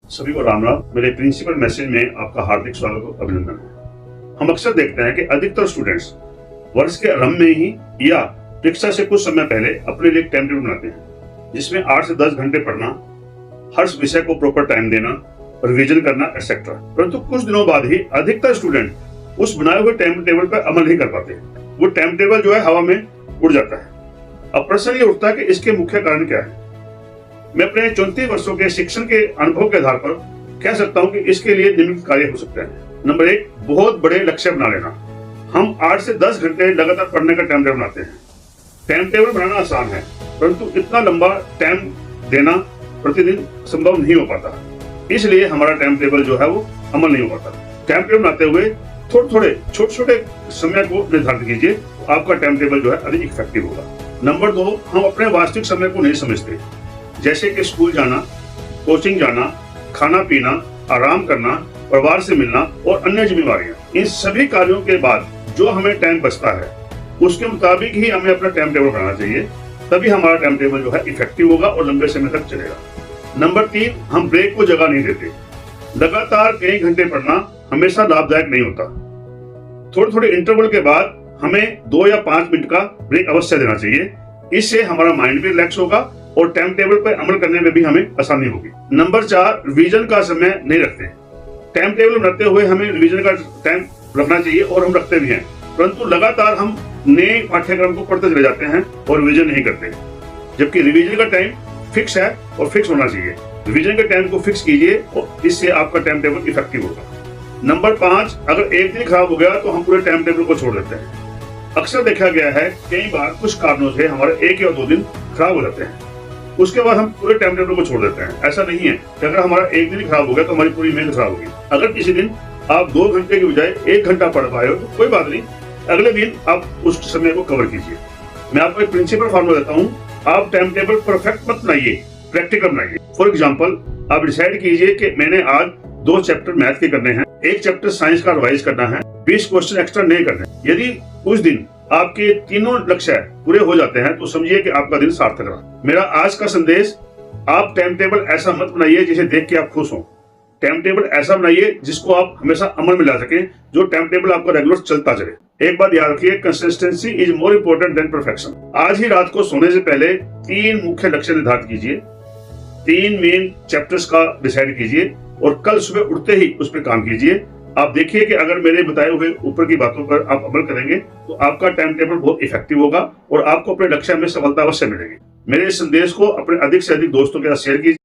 सभी को राम राम। मेरे प्रिंसिपल मैसेज में आपका हार्दिक स्वागत और अभिनंदन है। हम अक्सर देखते हैं कि अधिकतर स्टूडेंट्स वर्ष के आरंभ में ही या परीक्षा से कुछ समय पहले अपने लिए टाइम टेबल बनाते हैं, जिसमें 8 से 10 घंटे पढ़ना, हर विषय को प्रॉपर टाइम देना, रिवीजन करना एक्सेट्रा। परंतु कुछ दिनों बाद ही अधिकतर स्टूडेंट उस बनाए हुए टाइम टेबल पर अमल नहीं कर पाते। वो टाइम टेबल जो है हवा में उड़ जाता है। अब प्रश्न ये उठता है कि इसके मुख्य कारण क्या है। मैं अपने 34 वर्षों के शिक्षण के अनुभव के आधार पर कह सकता हूं कि इसके लिए निम्नलिखित कार्य हो सकते हैं। नंबर 1, बहुत बड़े लक्ष्य बना लेना। हम 8 से 10 घंटे लगातार पढ़ने का टाइम टेबल बनाते हैं। टाइम टेबल बनाना आसान है, परंतु इतना लंबा टाइम देना प्रतिदिन संभव नहीं हो पाता। इसलिए हमारा टाइम टेबल जो है वो अमल नहीं हो पाता। टाइम टेबल बनाते हुए छोटे छोटे समय को निर्धारित कीजिए, तो आपका टाइम टेबल जो है अधिक इफेक्टिव होगा। नंबर 2, हम अपने वास्तविक समय को नहीं समझते, जैसे कि स्कूल जाना, कोचिंग जाना, खाना पीना, आराम करना, परिवार से मिलना और अन्य जिम्मेवारियां। इन सभी कार्यों के बाद जो हमें टाइम बचता है उसके मुताबिक ही हमें अपना टाइम टेबल बनाना चाहिए, तभी हमारा टाइम टेबल जो है इफेक्टिव होगा और लंबे समय तक चलेगा। नंबर 3, हम ब्रेक को जगह नहीं देते। लगातार कई घंटे पढ़ना हमेशा लाभदायक नहीं होता। थोड़े इंटरवल के बाद हमें 2 या 5 मिनट का ब्रेक अवश्य देना चाहिए। इससे हमारा माइंड भी रिलैक्स होगा और टाइम टेबल पर अमल करने में भी हमें आसानी होगी। नंबर 4, रिवीजन का समय नहीं रखते। टाइम टेबल बनाते हुए हमें रिवीजन का टाइम रखना चाहिए और हम रखते भी हैं, परंतु लगातार हम नए पाठ्यक्रम को पढ़ते चले जाते हैं और रिवीजन नहीं करते, जबकि रिवीजन का टाइम फिक्स है और फिक्स होना चाहिए। रिवीजन के टाइम को फिक्स कीजिए और इससे आपका टाइम टेबल इफेक्टिव होगा। नंबर 5, अगर एक दिन खराब हो गया तो हम पूरे टाइम टेबल को छोड़ देते हैं। अक्सर देखा गया है कई बार कुछ कारणों से हमारे 1 या 2 दिन खराब हो जाते हैं, उसके बाद हम पूरे टाइम टेबल को छोड़ देते हैं। ऐसा नहीं है कि अगर हमारा एक दिन खराब हो गया तो हमारी पूरी मेहनत खराब होगी। अगर किसी दिन आप 2 घंटे की बजाय 1 घंटा पढ़ पाए हो तो कोई बात नहीं, अगले दिन आप उस समय को कवर कीजिए। मैं आपको एक प्रिंसिपल फॉर्मूला देता हूँ। आप टाइम टेबल परफेक्ट मत बनाइए, प्रैक्टिकल बनाइए। फॉर एग्जाम्पल, आप डिसाइड कीजिए कि मैंने आज 2 चैप्टर मैथ के करने हैं, 1 चैप्टर साइंस का रिवाइज करना है, 20 क्वेश्चन एक्स्ट्रा नहीं करने। यदि उस दिन आपके तीनों लक्ष्य पूरे हो जाते हैं तो समझिए कि आपका दिन सार्थक रहा। मेरा आज का संदेश, आप टाइम टेबल ऐसा मत बनाइए जिसे देख के आप खुश हो। टाइम टेबल ऐसा बनाइए जिसको आप हमेशा अमल में ला सकें, जो टाइम टेबल आपका रेगुलर चलता चले। एक बात याद रखिए, consistency is more important than perfection. आज ही रात को सोने से पहले 3 मुख्य लक्ष्य निर्धारित कीजिए, 3 मेन चैप्टर्स का डिसाइड कीजिए और कल सुबह उठते ही उस पर काम कीजिए। आप देखिए कि अगर मेरे बताए हुए ऊपर की बातों पर आप अमल करेंगे तो आपका टाइम टेबल बहुत इफेक्टिव होगा और आपको अपने लक्ष्य में सफलता अवश्य मिलेगी। मेरे इस संदेश को अपने अधिक से अधिक दोस्तों के साथ शेयर कीजिए।